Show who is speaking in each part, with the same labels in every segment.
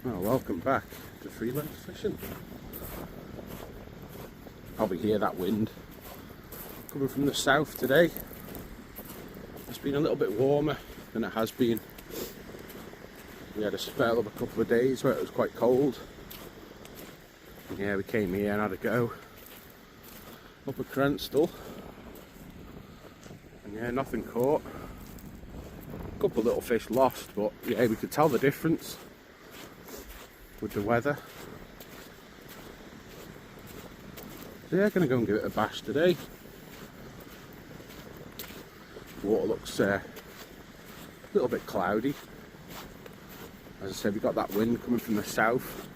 Speaker 1: Well, welcome back to freelance fishing. Probably hear that wind coming from the south today. It's been a little bit warmer than it has been. We had a spell of a couple of days where it was quite cold. And yeah, we came here and had a go up at Crenstall. And yeah, nothing caught. A couple of little fish lost, but yeah, we could tell the difference with the weather. So yeah, gonna go and give it a bash today. Water looks a little bit cloudy. As I said, we got that wind coming from the south.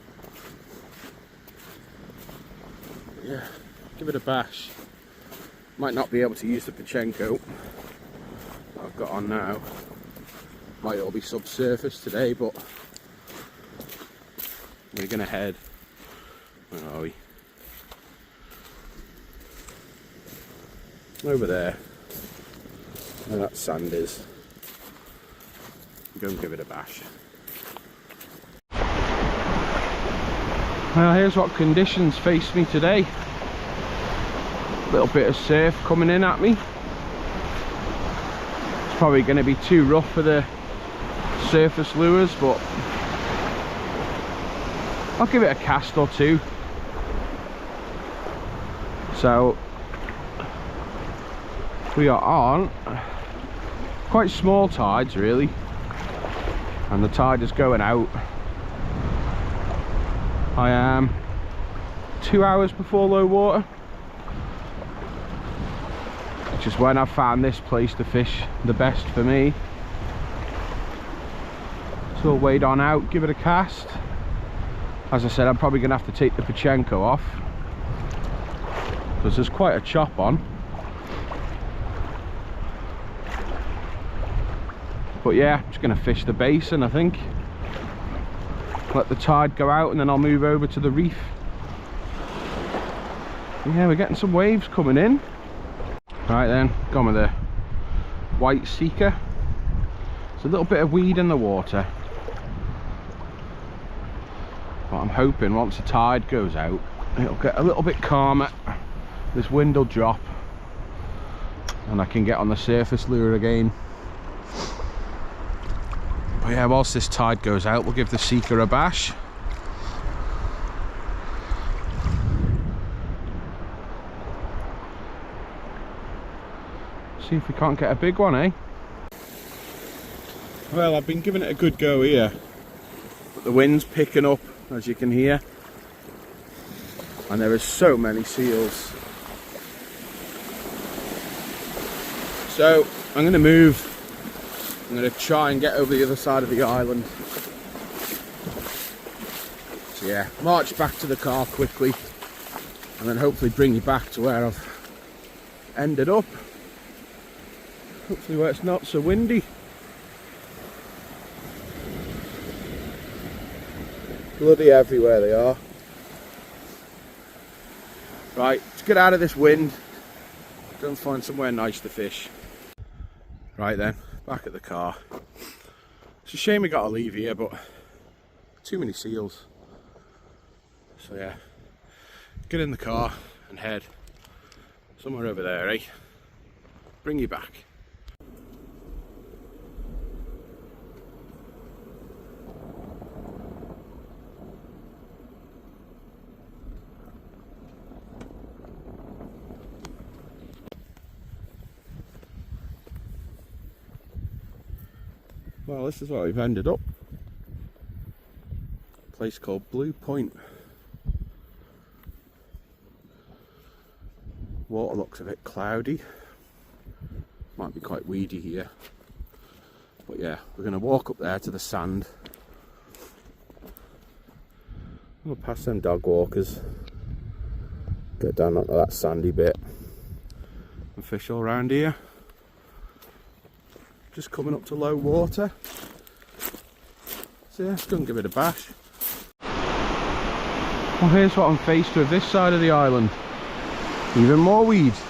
Speaker 1: But yeah, give it a bash. Might not be able to use the Pachenko I've got on now. Might all be subsurface today, but we're gonna head. Where are we? Over there. Where that sand is. Go and give it a bash. Well, here's what conditions face me today. A little bit of surf coming in at me. It's probably going to be too rough for the surface lures, but I'll give it a cast or two. So we are on quite small tides really, and the tide is going out. I am 2 hours before low water, which is when I've found this place to fish the best for me. So we'll wade on out, give it a cast. As I said, I'm probably going to have to take the Pachenko off because there's quite a chop on. But yeah, I'm just going to fish the basin, I think. Let the tide go out and then I'll move over to the reef. But yeah, we're getting some waves coming in. Right then, gone with the white seeker. There's a little bit of weed in the water. But I'm hoping once the tide goes out, it'll get a little bit calmer. This wind will drop and I can get on the surface lure again. But yeah, whilst this tide goes out, we'll give the seeker a bash. See if we can't get a big one, eh? Well, I've been giving it a good go here, but the wind's picking up, as you can hear, and there are so many seals. So I'm going to move. I'm going to try and get over the other side of the island. So yeah, march back to the car quickly and then hopefully bring you back to where I've ended up. Hopefully where it's not so windy. Bloody everywhere they are. Right, let's get out of this wind. Go and find somewhere nice to fish. Right then. Back at the car. It's a shame we got to leave here, but too many seals. So yeah, get in the car and head somewhere over there, eh? Bring you back. Well, this is where we've ended up. A place called Blue Point. Water looks a bit cloudy. Might be quite weedy here. But yeah, we're going to walk up there to the sand. We'll pass them dog walkers. Get down onto that sandy bit. And fish all around here. Just coming up to low water. So yeah, let's go and give it a bash. Well, here's what I'm faced with this side of the island. Even more weeds.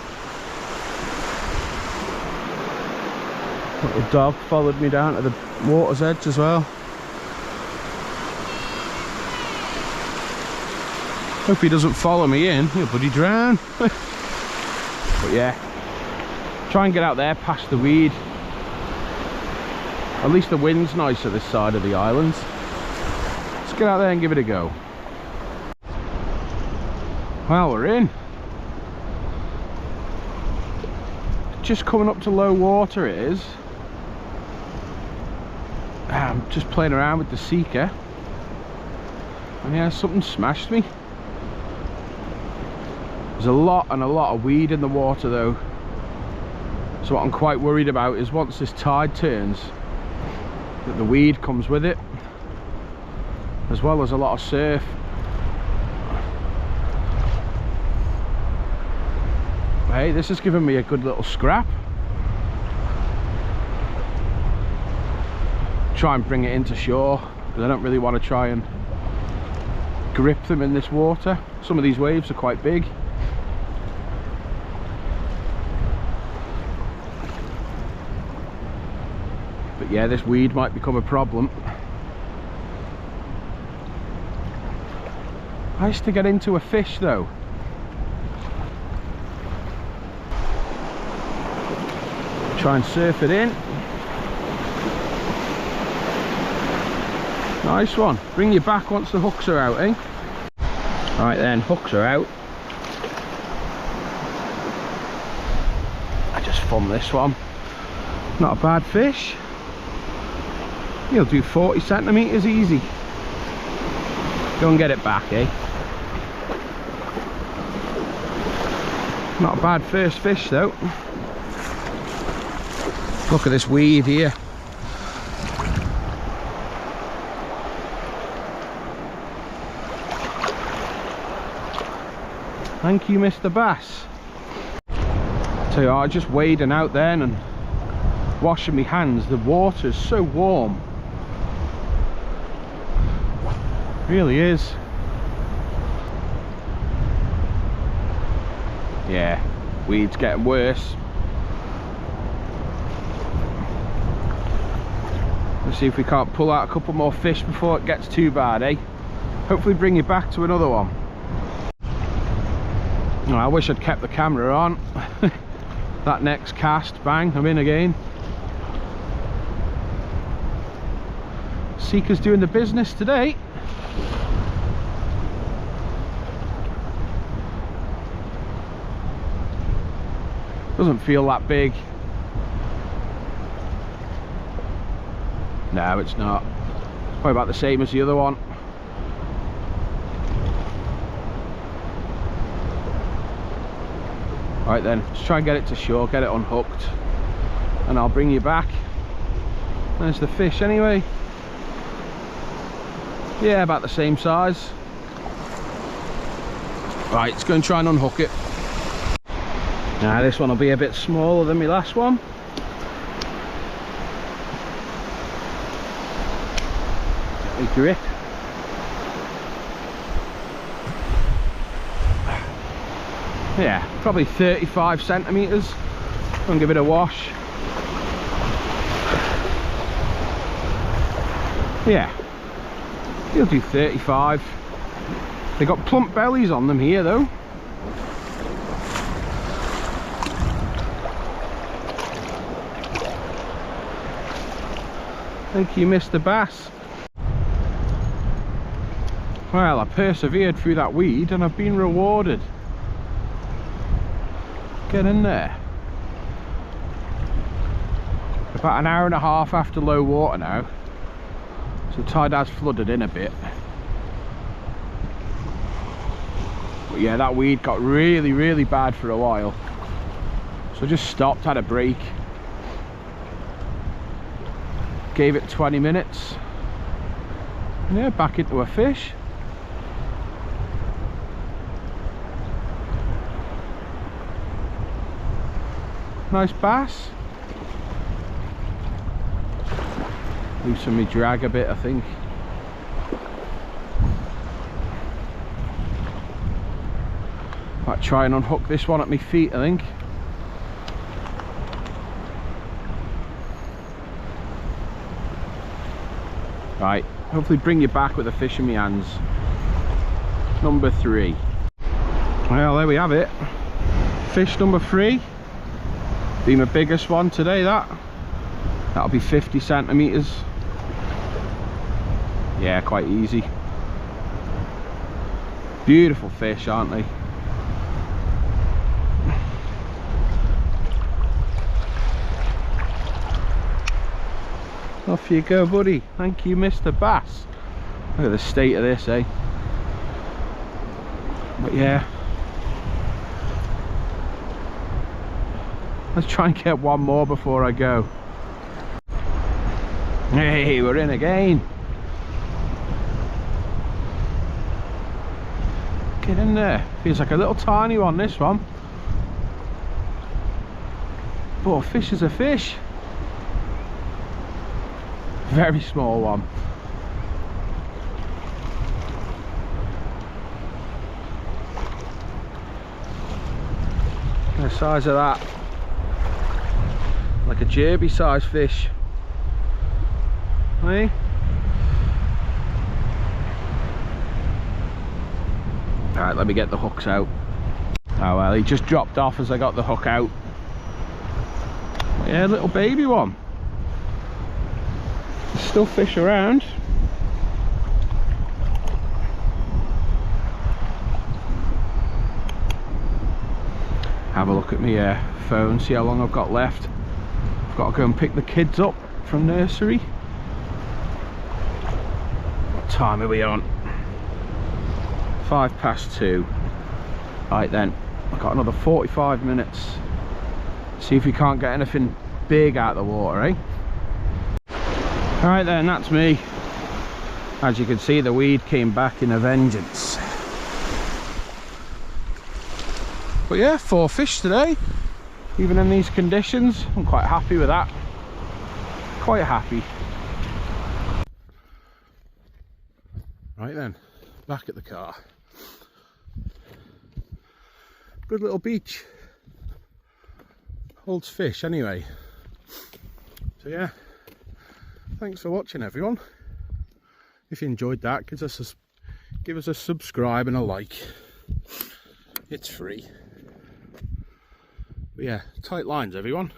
Speaker 1: Little dog followed me down to the water's edge as well. Hope he doesn't follow me in, he'll bloody drown. But yeah, try and get out there past the weed. At least the wind's nicer this side of the island. Let's get out there and give it a go. Well, we're in. Just coming up to low water it is. I'm just playing around with the seeker. And yeah, something smashed me. There's a lot of weed in the water though. So what I'm quite worried about is once this tide turns, that the weed comes with it, as well as a lot of surf. Hey, this has given me a good little scrap. Try and bring it into shore, because I don't really want to try and grip them in this water. Some of these waves are quite big. But yeah, this weed might become a problem. Nice to get into a fish though. Try and surf it in. Nice one. Bring you back once the hooks are out, eh? Right then, hooks are out. I just thumbed this one. Not a bad fish. He'll do 40 centimetres easy. Go and get it back, eh? Not a bad first fish though. Look at this weed here. Thank you, Mr. Bass. Tell you what, I just wading out then and washing my hands. The water's so warm. Really is. Yeah, weed's getting worse. Let's see if we can't pull out a couple more fish before it gets too bad, eh? Hopefully bring you back to another one. Oh, I wish I'd kept the camera on. That next cast, bang, I'm in again. Seeker's doing the business today. Doesn't feel that big. No, it's not. It's probably about the same as the other one. Right then, let's try and get it to shore, get it unhooked, and I'll bring you back. There's the fish anyway. Yeah, about the same size. Right, let's go and try and unhook it. Now this one will be a bit smaller than my last one. A grip. Yeah, probably 35 centimetres. Go and give it a wash. Yeah, he'll do 35. They got plump bellies on them here though. Thank you, Mr. Bass. Well, I persevered through that weed and I've been rewarded. Get in there. About an hour and a half after low water now, so the tide has flooded in a bit. But yeah, that weed got really bad for a while, so I just stopped, had a break, gave it 20 minutes, and yeah, back into a fish. Nice bass. Loosen me drag a bit, I think. Might try and unhook this one at my feet, I think. Right, hopefully bring you back with a fish in my hands. number 3. Well, there we have it. Fish number 3. Be my biggest one today, that'll be 50 centimeters. Yeah, quite easy. Beautiful fish, aren't they? Off you go, buddy. Thank you, Mr. Bass. Look at the state of this, eh? But yeah, let's try and get one more before I go. Hey, we're in again. Get in there. Feels like a little tiny one, this one. But a fish is a fish. Very small one. The size of that, like a jerby size fish. Hey? Alright, let me get the hooks out. Oh well, he just dropped off as I got the hook out. Yeah, little baby one. There's still fish around. Have a look at my phone, see how long I've got left. I've got to go and pick the kids up from nursery. What time are we on? 2:05. Right then, I've got another 45 minutes. See if we can't get anything big out of the water, eh? Alright then, that's me. As you can see, the weed came back in a vengeance. But yeah, 4 fish today, even in these conditions. I'm quite happy with that. Quite happy. Right then, back at the car. Good little beach. Holds fish anyway. So yeah, thanks for watching everyone. If you enjoyed that, give us a subscribe and a like. It's free. But yeah, tight lines everyone.